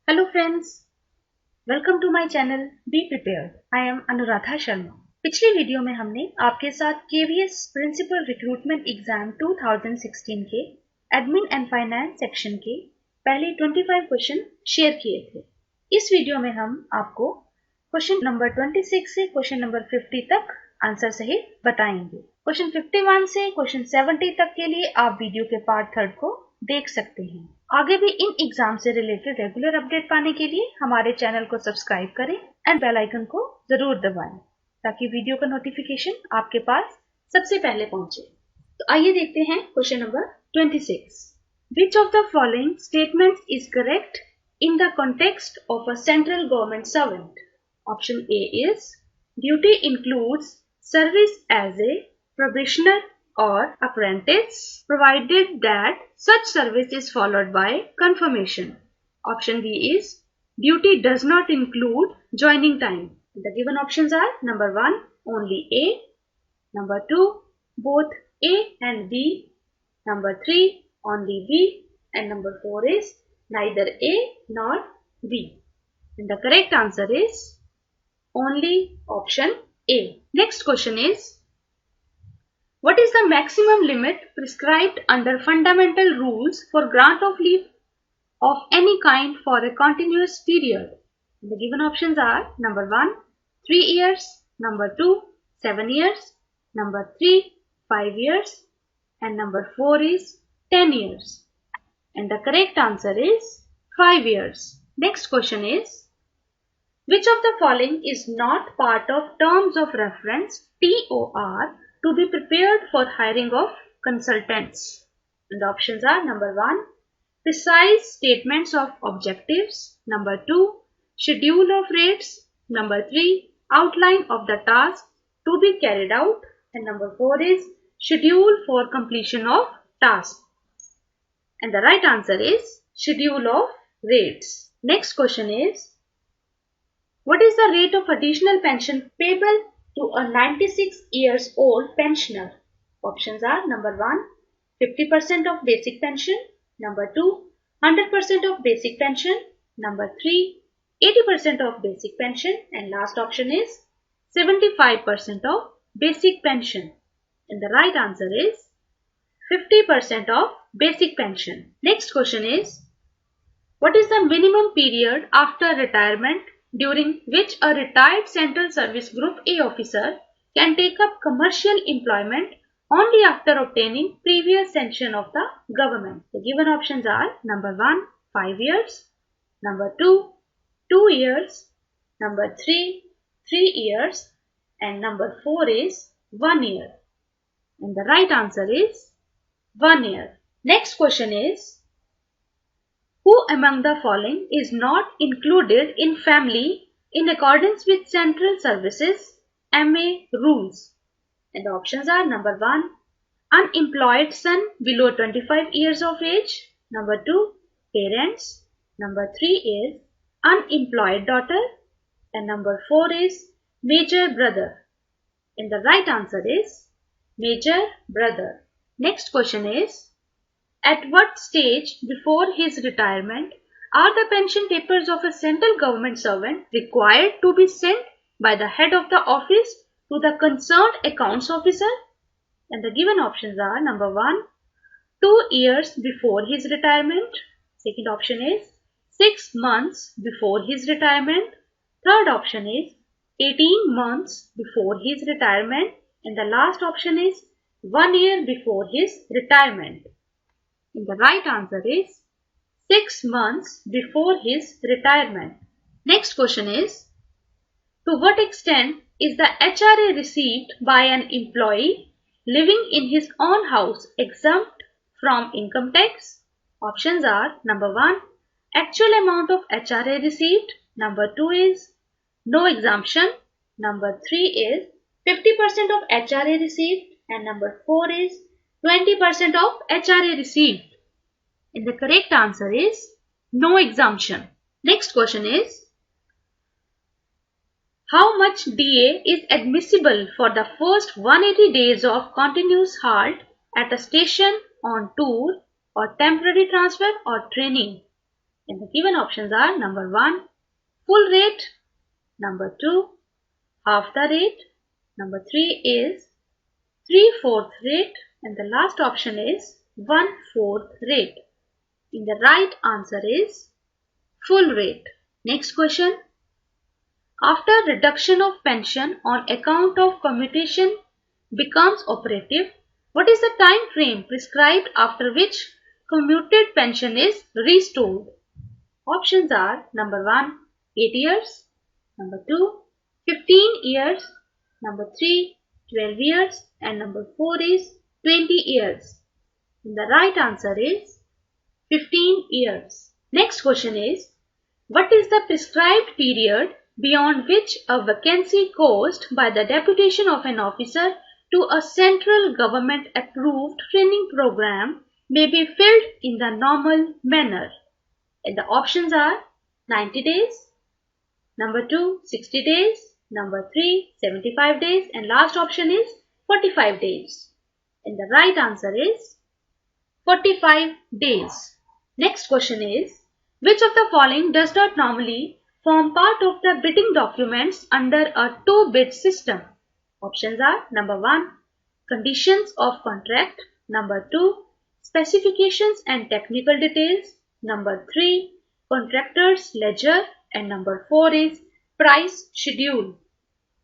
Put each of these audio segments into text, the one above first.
Hello friends, welcome to my channel be prepared. I am Anuradha Sharma. पिछली video में हमने आपके साथ केवीएस प्रिंसिपल रिक्रूटमेंट एग्जाम 2016 के एडमिन एंड फाइनेंस सेक्शन के पहले 25 क्वेश्चन शेयर किए थे। इस वीडियो में हम आपको क्वेश्चन नंबर 26 से क्वेश्चन नंबर 50 तक आंसर सहित बताएंगे। क्वेश्चन 51 से क्वेश्चन 70 तक के लिए आप वीडियो के पार्ट 3 को देख सकते हैं। आगे भी इन एग्जाम से रिलेटेड रेगुलर अपडेट पाने के लिए हमारे चैनल को सब्सक्राइब करें एंड बेल आइकन को जरूर दबाएं ताकि वीडियो का नोटिफिकेशन आपके पास सबसे पहले पहुंचे। तो आइए देखते हैं question number 26। Which of the following statements is correct in the context of a central government servant? Option A is duty includes service as a probationer or apprentice, provided that such service is followed by confirmation. Option B is duty does not include joining time. The given options are number 1 only A, number 2 both A and B, number 3 only B, and number 4 is neither A nor B. And the correct answer is only option A. Next question is, what is the maximum limit prescribed under fundamental rules for grant of leave of any kind for a continuous period? The given options are number 1 3 years, number 2 7 years, number 3 5 years, and number 4 is 10 years. And the correct answer is 5 years. Next question is, which of the following is not part of terms of reference TOR to be prepared for hiring of consultants? And the options are number 1 precise statements of objectives, number 2 schedule of rates, number 3 outline of the task to be carried out, and number 4 is schedule for completion of task. And the right answer is schedule of rates. Next question is, what is the rate of additional pension payable to a 96 years old pensioner? Options are number 1 50% of basic pension, number 2 100% of basic pension, number 3 80% of basic pension, and last option is 75% of basic pension. And the right answer is 50% of basic pension. Next question is, what is the minimum period after retirement during which a retired Central Service Group A officer can take up commercial employment only after obtaining previous sanction of the government? The given options are number 1 5 years, number 2 2 years, number 3 3 years, and number 4 is 1 year. And the right answer is 1 year. Next question is, who among the following is not included in family in accordance with Central Services MA rules? And the options are number 1 unemployed son below 25 years of age, number 2 parents, number 3 is unemployed daughter, and number 4 is major brother. And the right answer is major brother. Next question is, at what stage before his retirement are the pension papers of a central government servant required to be sent by the head of the office to the concerned accounts officer? And the given options are number 1 2 years before his retirement, second option is 6 months before his retirement, third option is 18 months before his retirement, and the last option is 1 year before his retirement. And the right answer is 6 months before his retirement. Next question is, to what extent is the HRA received by an employee living in his own house exempt from income tax? Options are number 1 actual amount of HRA received, number 2 is no exemption, number 3 is 50% of HRA received, and number 4 is 20% of HRA received. And the correct answer is no exemption. Next question is, how much DA is admissible for the first 180 days of continuous halt at a station, on tour, or temporary transfer or training? And the given options are number 1, full rate, number 2, half the rate, number 3 is 3/4 rate, and the last option is 1/4 rate. And the right answer is full rate. Next question. After reduction of pension on account of commutation becomes operative, what is the time frame prescribed after which commuted pension is restored? Options are number 1, 8 years, number 2, 15 years, number 3, 12 years, and number 4 is 20 years. And the right answer is 15 years. Next question is, what is the prescribed period beyond which a vacancy caused by the deputation of an officer to a central government approved training program may be filled in the normal manner? And the options are 90 days, number 2, 60 days, number 3, 75 days, and last option is 45 days. And the right answer is 45 days. Next question is, which of the following does not normally form part of the bidding documents under a two-bid system? Options are number 1, conditions of contract, number 2, specifications and technical details, number 3, contractor's ledger, and number 4 is price schedule.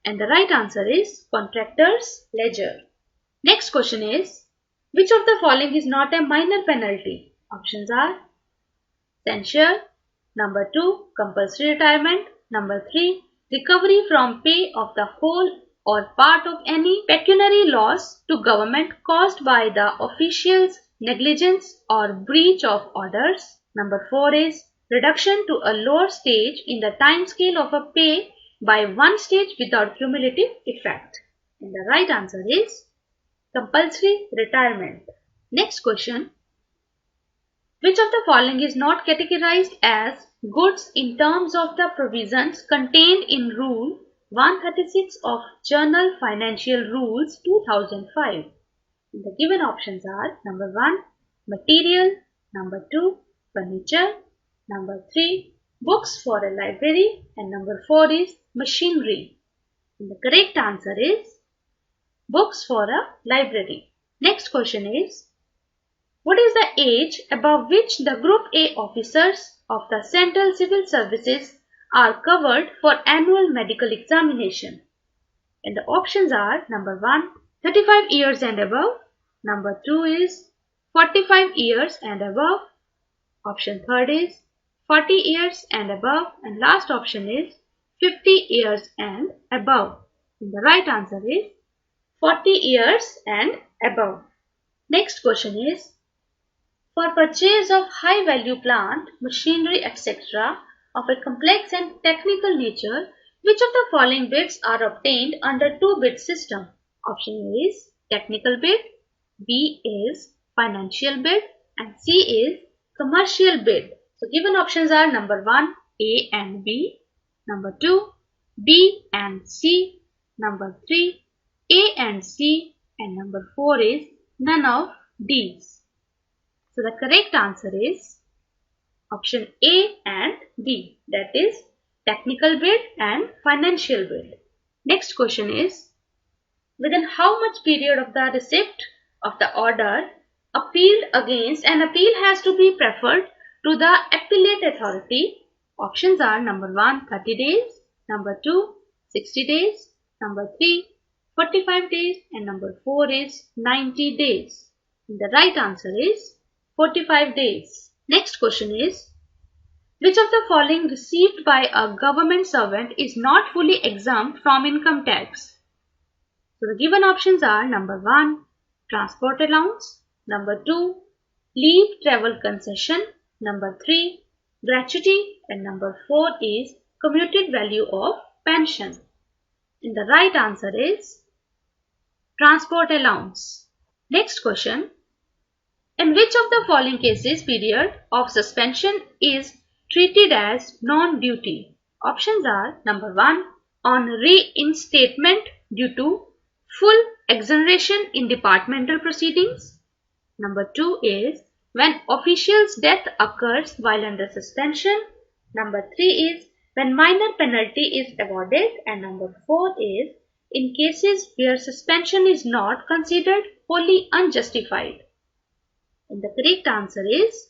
And the right answer is contractor's ledger. Next question is, which of the following is not a minor penalty? Options are censure, number 2, compulsory retirement, number 3, recovery from pay of the whole or part of any pecuniary loss to government caused by the official's negligence or breach of orders, number 4 is reduction to a lower stage in the time scale of a pay by one stage without cumulative effect. And the right answer is compulsory retirement. Next question. Which of the following is not categorized as goods in terms of the provisions contained in Rule 136 of Journal Financial Rules 2005? And the given options are number 1, material, number 2, furniture, number 3, books for a library, and number 4 is machinery. And the correct answer is books for a library. Next question is, what is the age above which the Group A officers of the Central Civil Services are covered for annual medical examination? And the options are number 1, 35 years and above, number 2 is 45 years and above, option 3rd is 40 years and above, and last option is 50 years and above. And the right answer is 40 years and above. Next question is, for purchase of high value plant, machinery, etc. of a complex and technical nature, which of the following bids are obtained under two-bid system? Option A is technical bid, B is financial bid, and C is commercial bid. So given options are number 1, A and B, number 2, B and C, number 3, A and C, and number 4 is none of these. So the correct answer is option A and B, that is technical bid and financial bid. Next question is, within how much period of the receipt of the order appealed against, an appeal has to be preferred to the appellate authority? Options are number 1, 30 days, number 2, 60 days, number 3, 45 days, and number 4 is 90 days. And the right answer is 45 days. Next question is, which of the following received by a government servant is not fully exempt from income tax? So the given options are number 1, transport allowance, number 2, leave travel concession, number 3, gratuity, and number 4 is commuted value of pension. And the right answer is transport allowance. Next question. In which of the following cases period of suspension is treated as non-duty? Options are number 1, on reinstatement due to full exoneration in departmental proceedings. Number 2 is when official's death occurs while under suspension. Number 3 is when minor penalty is awarded, and number 4 is in cases where suspension is not considered wholly unjustified. And the correct answer is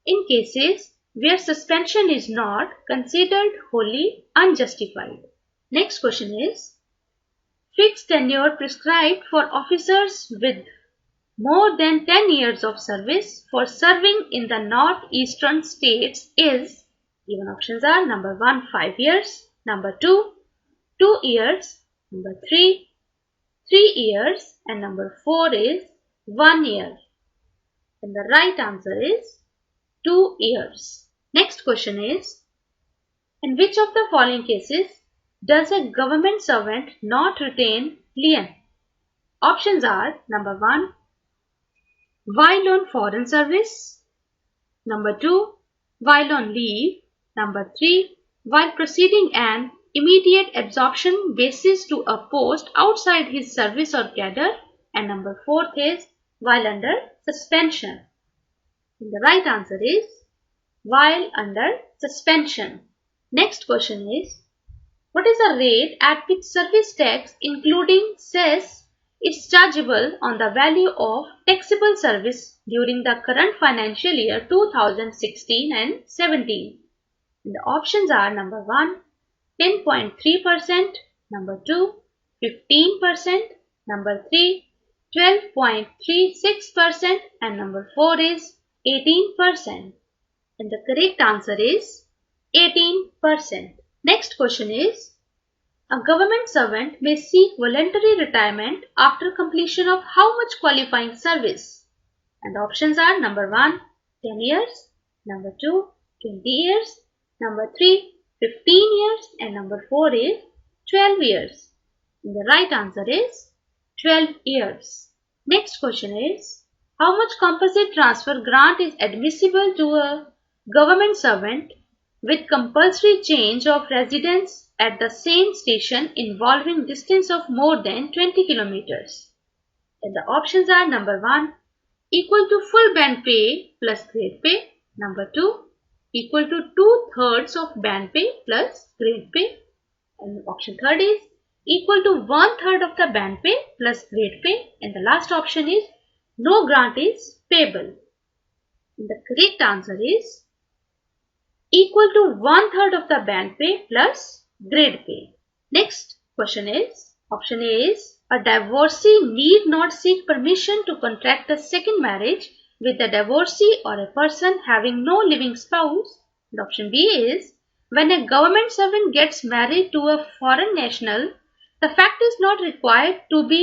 in cases where suspension is not considered wholly unjustified. Next question is fixed tenure prescribed for officers with more than 10 years of service for serving in the northeastern states is, given options are number 1 5 years, number 2 2 years, number 3 3 years, and number 4 is 1 year. And the right answer is 2 years. Next question is in which of the following cases does a government servant not retain lien? Options are number 1 while on foreign service, number 2 while on leave, number 3 while proceeding an immediate absorption basis to a post outside his service or cadre, and number 4 is while under suspension. And the right answer is while under suspension. Next question is what is the rate at which service tax including cess is chargeable on the value of taxable service during the current financial year 2016 and 17? And the options are number 1 10.3%, number 2 15%, number 3 12.36%, and number 4 is 18%. And the correct answer is 18%. Next question is a government servant may seek voluntary retirement after completion of how much qualifying service? And the options are number 1 10 years, number 2 20 years, number 3 15 years, and number 4 is 12 years. And the right answer is 12 years. Next question is how much composite transfer grant is admissible to a government servant with compulsory change of residence at the same station involving distance of more than 20 kilometers. And the options are number 1 equal to full band pay plus grade pay, number 2 equal to 2/3 of band pay plus grade pay, and option 3rd is equal to 1/3 of the band pay plus grade pay, and the last option is no grant is payable. And the correct answer is equal to 1/3 of the band pay plus grade pay. Next question is option A is a divorcee need not seek permission to contract a second marriage with the divorcee or a person having no living spouse. And option B is when a government servant gets married to a foreign national, the fact is not required to be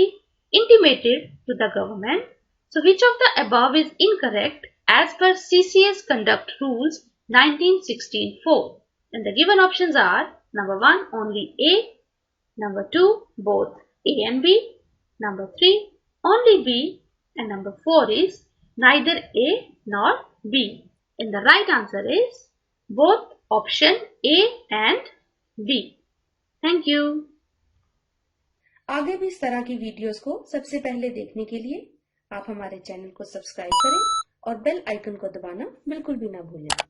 intimated to the government. So which of the above is incorrect as per CCS Conduct Rules 1916-4? And the given options are number 1 only A, number 2 both A and B, number 3 only B, and number 4 is neither A nor B. And the right answer is both option A and B. Thank you. आगे भी इस तरह की videos को सबसे पहले देखने के लिए आप हमारे चैनल को सब्सक्राइब करें और बेल आइकन को दबाना बिल्कुल भी ना भूलें।